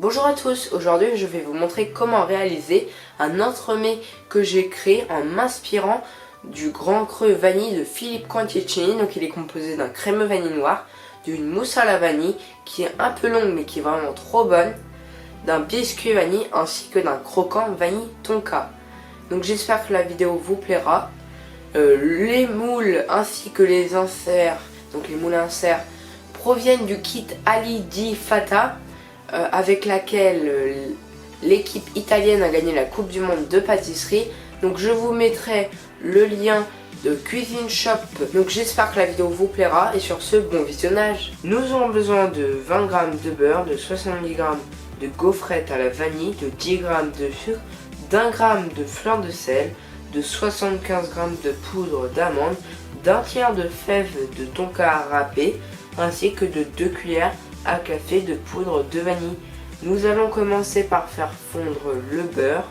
Bonjour à tous, aujourd'hui je vais vous montrer comment réaliser un entremets que j'ai créé en m'inspirant du Grand Cru vanille de Philippe Conticini. Donc il est composé d'un crémeux vanille noir, d'une mousse à la vanille qui est un peu longue mais qui est vraiment trop bonne, d'un biscuit vanille ainsi que d'un croquant vanille tonka. Donc j'espère que la vidéo vous plaira. Les moules ainsi que les inserts, donc les moules inserts, proviennent du kit Ali di Fata, avec laquelle l'équipe italienne a gagné la Coupe du Monde de pâtisserie. Donc je vous mettrai le lien de Cuisine Shop. Donc j'espère que la vidéo vous plaira et sur ce, bon visionnage. Nous aurons besoin de 20 g de beurre, de 70 g de gaufrettes à la vanille, de 10 g de sucre, d'1 g de fleur de sel, de 75 g de poudre d'amande, d'un tiers de fèves de tonka râpé, ainsi que de 2 cuillères à café de poudre de vanille. Nous allons commencer par faire fondre le beurre.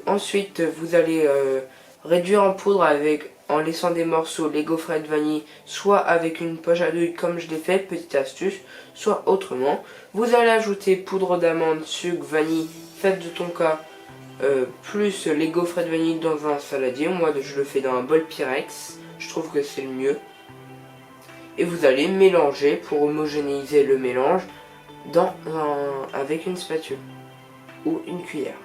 Ensuite, vous allez réduire en poudre en laissant des morceaux les gaufrettes vanille, soit avec une poche à douille comme je l'ai fait, petite astuce, soit autrement. Vous allez ajouter poudre d'amande, sucre, vanille, fèves de tonka, plus les gaufrettes vanille dans un saladier. Moi je le fais dans un bol Pyrex, je trouve que c'est le mieux. Et vous allez mélanger pour homogénéiser le mélange avec une spatule ou une cuillère.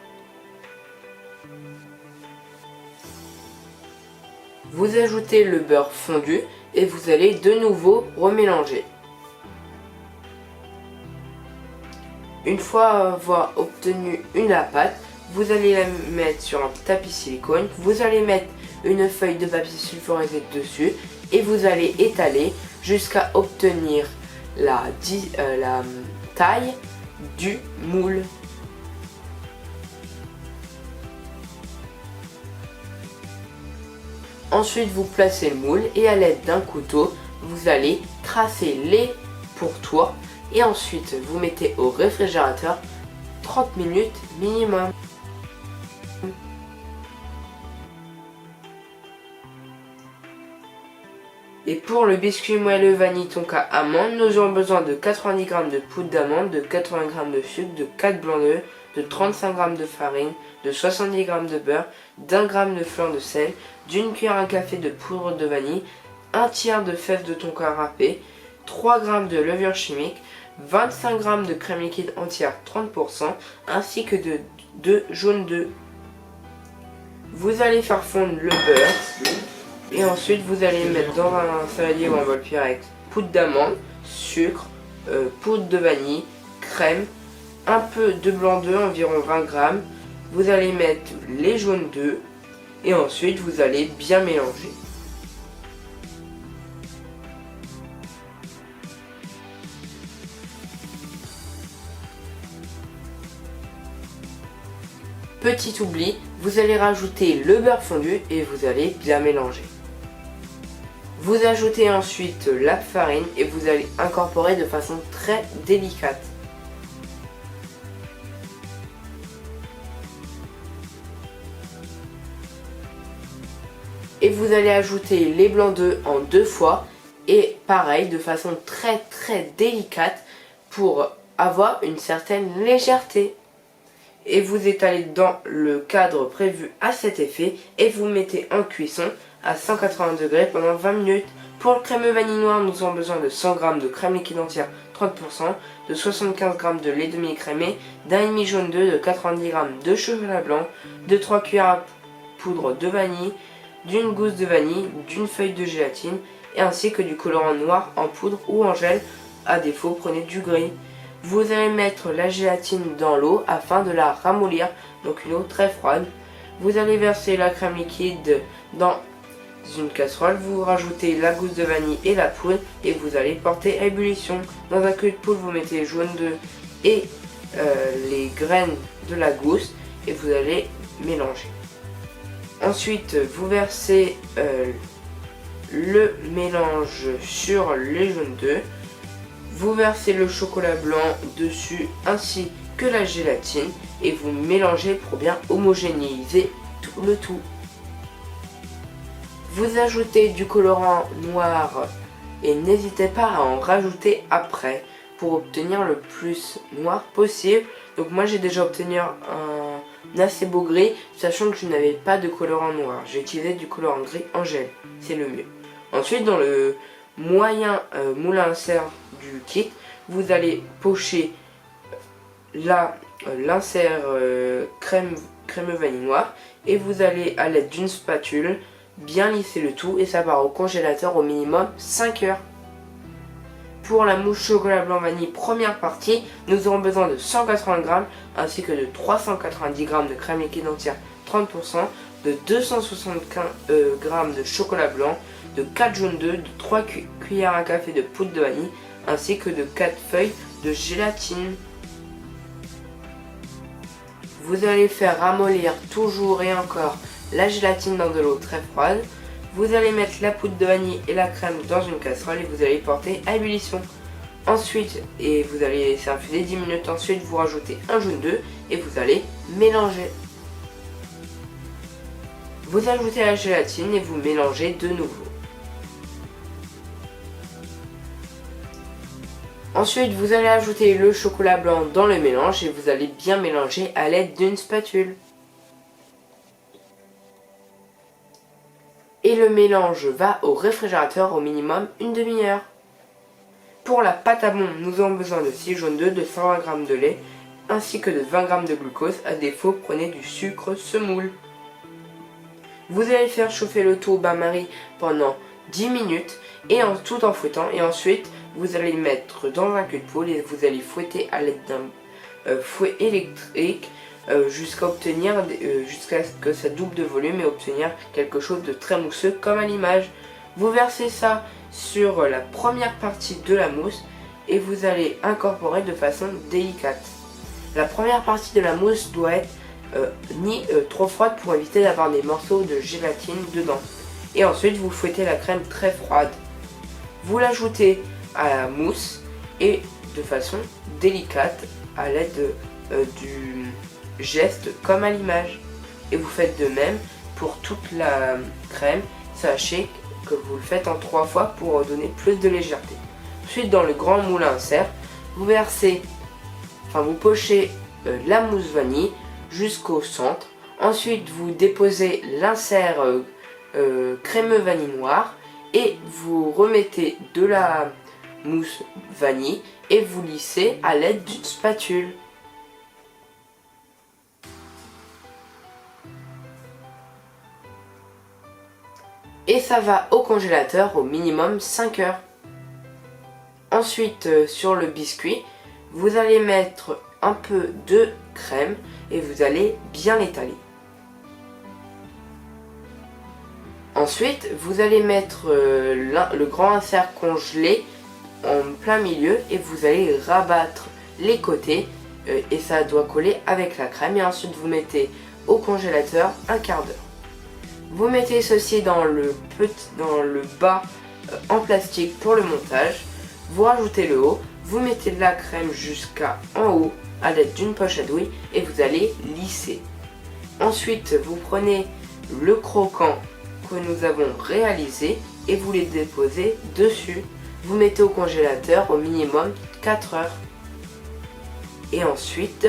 Vous ajoutez le beurre fondu et vous allez de nouveau remélanger. Une fois avoir obtenu la pâte, vous allez la mettre sur un tapis silicone. Vous allez mettre une feuille de papier sulfurisé dessus et vous allez étaler jusqu'à obtenir la taille du moule. Ensuite, vous placez le moule et à l'aide d'un couteau, vous allez tracer les pourtours et ensuite vous mettez au réfrigérateur 30 minutes minimum. Et pour le biscuit moelleux vanille tonka amande, nous aurons besoin de 90 g de poudre d'amande, de 80 g de sucre, de 4 blancs d'œufs, de 35 g de farine, de 70 g de beurre, d'1 g de fleur de sel, d'une cuillère à café de poudre de vanille, un tiers de fèves de tonka râpé, 3 g de levure chimique, 25 g de crème liquide entière 30%, ainsi que de 2 jaunes d'œufs. Vous allez faire fondre le beurre. Et ensuite, vous allez mettre dans un saladier ou un bol Pyrex poudre d'amande, sucre, poudre de vanille, crème, un peu de blanc d'œuf, environ 20 g. Vous allez mettre les jaunes d'œufs et ensuite vous allez bien mélanger. Petit oubli, vous allez rajouter le beurre fondu et vous allez bien mélanger. Vous ajoutez ensuite la farine et vous allez incorporer de façon très délicate. Et vous allez ajouter les blancs d'œufs en 2 fois et pareil de façon très délicate pour avoir une certaine légèreté. Et vous étalez dans le cadre prévu à cet effet et vous mettez en cuisson à 180 degrés pendant 20 minutes. Pour le crémeux vanille noir, nous avons besoin de 100 g de crème liquide entière 30%, de 75 g de lait demi-écrémé, d'un demi jaune d'œuf, de 90 g de chocolat blanc, de 3 cuillères à poudre de vanille, d'une gousse de vanille, d'une feuille de gélatine et ainsi que du colorant noir en poudre ou en gel. À défaut, prenez du gris. Vous allez mettre la gélatine dans l'eau afin de la ramollir, donc une eau très froide. Vous allez verser la crème liquide dans une casserole, vous rajoutez la gousse de vanille et la poudre et vous allez porter à ébullition. Dans un queue de poule, vous mettez les jaunes d'œufs et les graines de la gousse et vous allez mélanger. Ensuite, vous versez le mélange sur les jaunes d'œufs. Vous versez le chocolat blanc dessus ainsi que la gélatine et vous mélangez pour bien homogénéiser le tout. Vous ajoutez du colorant noir et n'hésitez pas à en rajouter après pour obtenir le plus noir possible. Donc moi j'ai déjà obtenu un assez beau gris, sachant que je n'avais pas de colorant noir. J'ai utilisé du colorant gris en gel, c'est le mieux. Ensuite dans le moyen moulin à serre du kit, vous allez pocher l'insert crémeux vanille noir et vous allez à l'aide d'une spatule bien lisser le tout et ça part au congélateur au minimum 5 heures. Pour la mousse chocolat blanc vanille première partie, nous aurons besoin de 180 g ainsi que de 390 g de crème liquide entière 30%, de 275 g de chocolat blanc, de 4 jaunes d'œufs, de 3 cuillères à café de poudre de vanille ainsi que de 4 feuilles de gélatine. Vous allez faire ramollir toujours et encore la gélatine dans de l'eau très froide. Vous allez mettre la poudre de vanille et la crème dans une casserole et vous allez porter à ébullition. Ensuite, vous allez laisser infuser 10 minutes. Ensuite, vous rajoutez un jaune d'œuf et vous allez mélanger. Vous ajoutez la gélatine et vous mélangez de nouveau. Ensuite, vous allez ajouter le chocolat blanc dans le mélange et vous allez bien mélanger à l'aide d'une spatule. Et le mélange va au réfrigérateur au minimum une demi-heure. Pour la pâte à bonbons, nous avons besoin de 6 jaunes d'œufs, de 120 g de lait ainsi que de 20 g de glucose. À défaut, prenez du sucre semoule. Vous allez faire chauffer le tout au bain-marie pendant 10 minutes et tout en fouettant. Et ensuite, vous allez le mettre dans un cul de poule et vous allez fouetter à l'aide d'un fouet électrique jusqu'à ce que ça double de volume et obtenir quelque chose de très mousseux comme à l'image. Vous versez ça sur la première partie de la mousse et vous allez incorporer de façon délicate. La première partie de la mousse doit être ni trop froide pour éviter d'avoir des morceaux de gélatine dedans. Et ensuite vous fouettez la crème très froide. Vous l'ajoutez à la mousse et de façon délicate à l'aide du geste comme à l'image. Et vous faites de même pour toute la crème. Sachez que vous le faites en 3 fois pour donner plus de légèreté. Ensuite dans le grand moulin à serre, vous pochez la mousse vanille jusqu'au centre. Ensuite vous déposez l'insert crémeux vanille noir et vous remettez de la mousse vanille et vous lissez à l'aide d'une spatule. Et ça va au congélateur au minimum 5 heures. Ensuite sur le biscuit, vous allez mettre un peu de crème et vous allez bien l'étaler. Ensuite, vous allez mettre le grand insert congelé en plein milieu et vous allez rabattre les côtés et ça doit coller avec la crème. Et ensuite, vous mettez au congélateur un quart d'heure. Vous mettez ceci dans le bas en plastique pour le montage. Vous rajoutez le haut, vous mettez de la crème jusqu'en haut à l'aide d'une poche à douille et vous allez lisser. Ensuite, vous prenez le croquant que nous avons réalisé et vous les déposez dessus. Vous mettez au congélateur au minimum 4 heures. Et ensuite,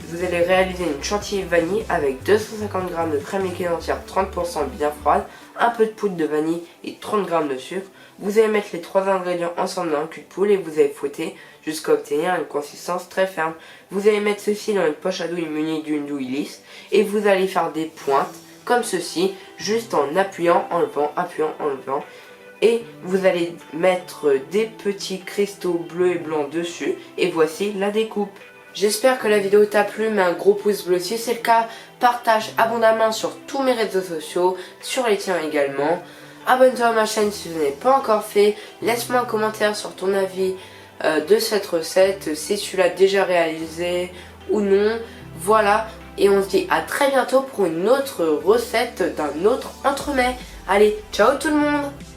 vous allez réaliser une chantilly vanille avec 250 g de crème liquide entière 30% bien froide, un peu de poudre de vanille et 30 g de sucre. Vous allez mettre les 3 ingrédients ensemble dans un cul de poule et vous allez fouetter jusqu'à obtenir une consistance très ferme. Vous allez mettre ceci dans une poche à douille munie d'une douille lisse et vous allez faire des pointes comme ceci, juste en appuyant, enlevant, et vous allez mettre des petits cristaux bleus et blancs dessus et voici la découpe. J'espère que la vidéo t'a plu, mets un gros pouce bleu si c'est le cas, partage abondamment sur tous mes réseaux sociaux, sur les tiens également. Abonne-toi à ma chaîne si ce n'est pas encore fait, laisse-moi un commentaire sur ton avis de cette recette, si tu l'as déjà réalisée ou non, voilà. Et on se dit à très bientôt pour une autre recette d'un autre entremets. Allez, ciao tout le monde!